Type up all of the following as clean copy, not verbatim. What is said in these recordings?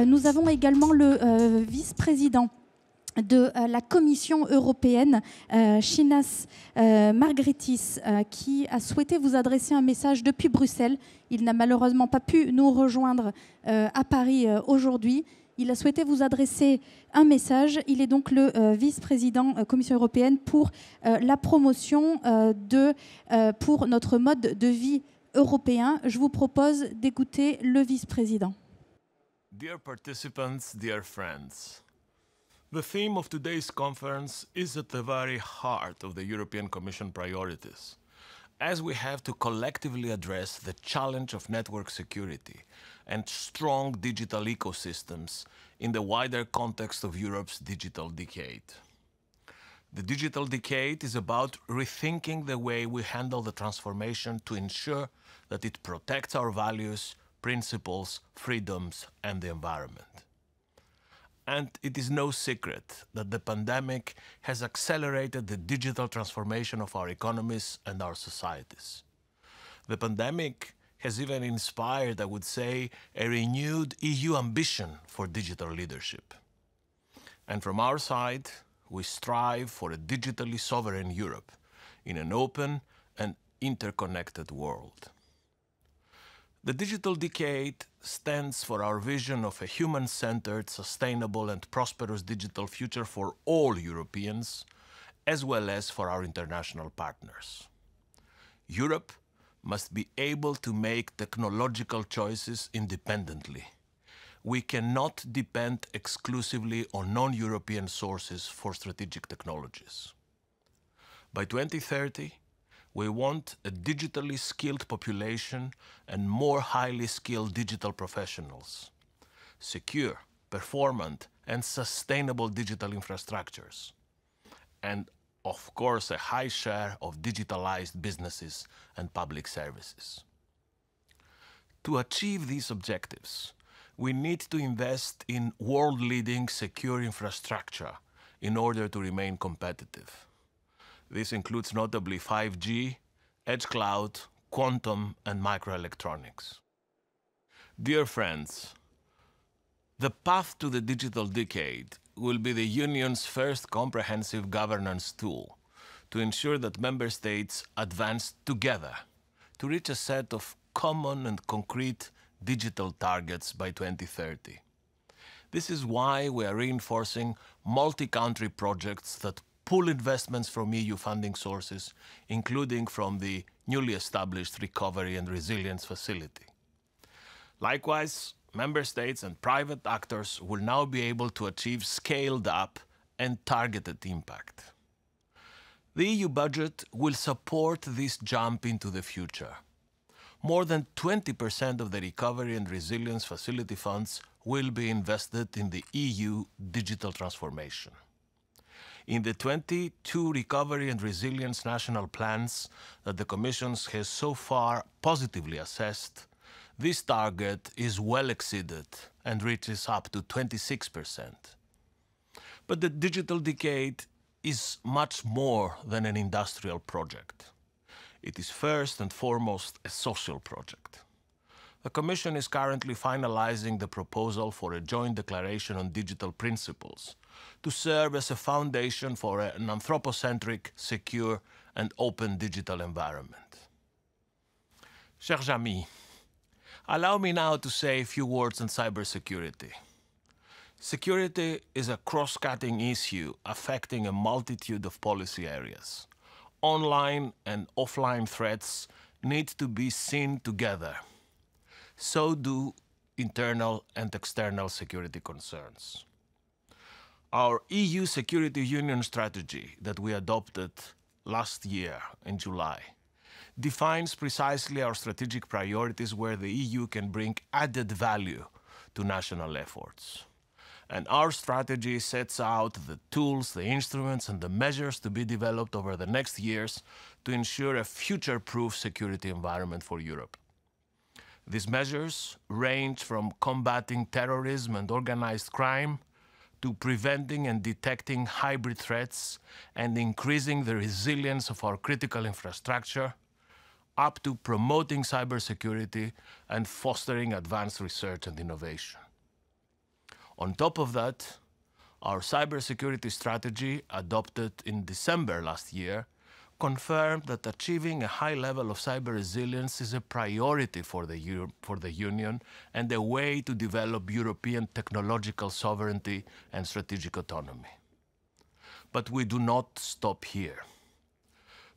Nous avons également le vice-président de la Commission européenne, SCHINAS, Margaritis, qui a souhaité vous adresser un message depuis Bruxelles. Il n'a malheureusement pas pu nous rejoindre à Paris aujourd'hui. Il a souhaité vous adresser un message. Il est donc le vice-président Commission européenne pour la promotion pour notre mode de vie européen. Je vous propose d'écouter le vice-président. Dear participants, dear friends, the theme of today's conference is at the very heart of the European Commission priorities, as we have to collectively address the challenge of network security and strong digital ecosystems in the wider context of Europe's digital decade. The digital decade is about rethinking the way we handle the transformation to ensure that it protects our values, principles, freedoms, and the environment. And it is no secret that the pandemic has accelerated the digital transformation of our economies and our societies. The pandemic has even inspired, I would say, a renewed EU ambition for digital leadership. And from our side, we strive for a digitally sovereign Europe in an open and interconnected world. The digital decade stands for our vision of a human-centered, sustainable and prosperous digital future for all Europeans, as well as for our international partners. Europe must be able to make technological choices independently. We cannot depend exclusively on non-European sources for strategic technologies. By 2030, we want a digitally skilled population and more highly skilled digital professionals, secure, performant, and sustainable digital infrastructures, and, of course, a high share of digitalized businesses and public services. To achieve these objectives, we need to invest in world-leading secure infrastructure in order to remain competitive. This includes notably 5G, edge cloud, quantum, and microelectronics. Dear friends, the path to the digital decade will be the Union's first comprehensive governance tool to ensure that member states advance together to reach a set of common and concrete digital targets by 2030. This is why we are reinforcing multi-country projects that pull investments from EU funding sources, including from the newly established Recovery and Resilience Facility. Likewise, member states and private actors will now be able to achieve scaled-up and targeted impact. The EU budget will support this jump into the future. More than 20% of the Recovery and Resilience Facility funds will be invested in the EU digital transformation. In the 22 Recovery and Resilience national plans that the Commission has so far positively assessed, this target is well exceeded and reaches up to 26%. But the digital decade is much more than an industrial project. It is first and foremost a social project. The Commission is currently finalizing the proposal for a joint declaration on digital principles to serve as a foundation for an anthropocentric, secure and open digital environment. Chers amis, allow me now to say a few words on cybersecurity. Security is a cross-cutting issue affecting a multitude of policy areas. Online and offline threats need to be seen together. So do internal and external security concerns. Our EU Security Union strategy that we adopted last year in July defines precisely our strategic priorities where the EU can bring added value to national efforts. And our strategy sets out the tools, the instruments, and the measures to be developed over the next years to ensure a future-proof security environment for Europe. These measures range from combating terrorism and organized crime to preventing and detecting hybrid threats and increasing the resilience of our critical infrastructure, up to promoting cybersecurity and fostering advanced research and innovation. On top of that, our cybersecurity strategy, adopted in December last year, confirmed that achieving a high level of cyber resilience is a priority for the Union and a way to develop European technological sovereignty and strategic autonomy. But we do not stop here.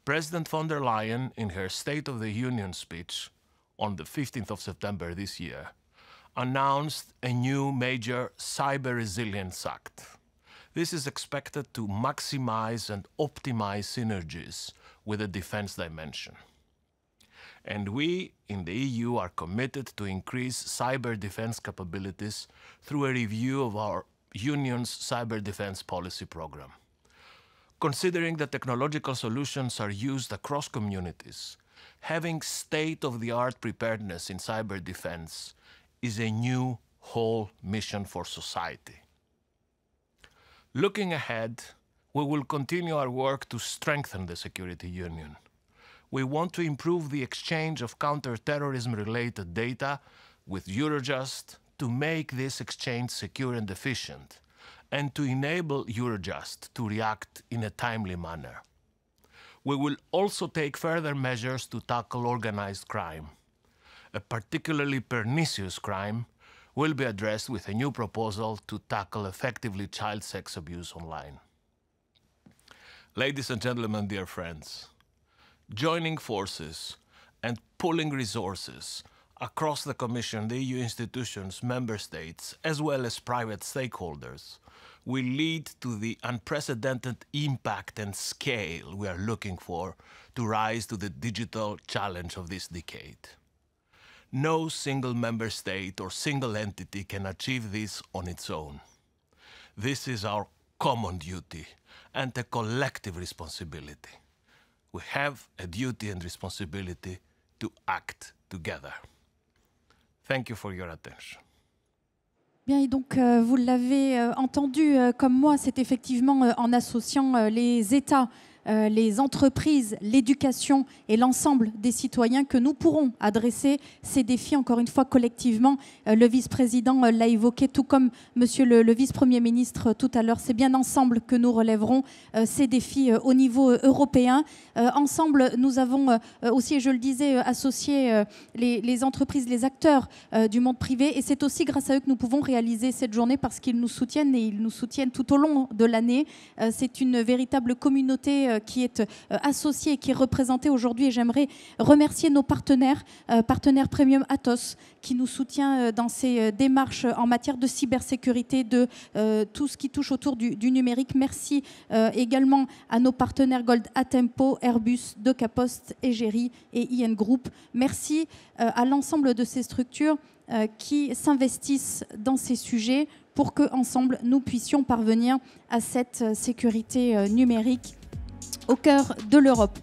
President von der Leyen, in her State of the Union speech on the 15th of September this year, announced a new major Cyber Resilience Act. This is expected to maximize and optimize synergies with the defense dimension. And we in the EU are committed to increase cyber defense capabilities through a review of our Union's cyber defense policy program. Considering that technological solutions are used across communities, having state-of-the-art preparedness in cyber defense is a new whole mission for society. Looking ahead, we will continue our work to strengthen the Security Union. We want to improve the exchange of counter-terrorism-related data with Eurojust to make this exchange secure and efficient, and to enable Eurojust to react in a timely manner. We will also take further measures to tackle organized crime. A particularly pernicious crime will be addressed with a new proposal to tackle effectively child sex abuse online. Ladies and gentlemen, dear friends, joining forces and pooling resources across the Commission, the EU institutions, member states, as well as private stakeholders, will lead to the unprecedented impact and scale we are looking for to rise to the digital challenge of this decade. No single member state or single entity can achieve this on its own. This is our common duty and a collective responsibility. We have a duty and responsibility to act together. Thank you for your attention. Bien, et donc vous l'avez entendu comme moi, c'est effectivement en associant les États, les entreprises, l'éducation et l'ensemble des citoyens que nous pourrons adresser ces défis, encore une fois, collectivement. Le vice-président l'a évoqué, tout comme monsieur le vice-premier ministre tout à l'heure. C'est bien ensemble que nous relèverons ces défis au niveau européen. Ensemble, nous avons aussi, et je le disais, associé les entreprises, les acteurs du monde privé. Et c'est aussi grâce à eux que nous pouvons réaliser cette journée, parce qu'ils nous soutiennent, et ils nous soutiennent tout au long de l'année. C'est une véritable communauté qui est associée, qui est représentée aujourd'hui. Et j'aimerais remercier nos partenaires, partenaires Premium Atos, qui nous soutient dans ces démarches en matière de cybersécurité, de tout ce qui touche autour du numérique. Merci également à nos partenaires Gold à Tempo, Airbus, Docapost, Egeri et IN Group. Merci à l'ensemble de ces structures qui s'investissent dans ces sujets pour qu'ensemble nous puissions parvenir à cette sécurité numérique au cœur de l'Europe.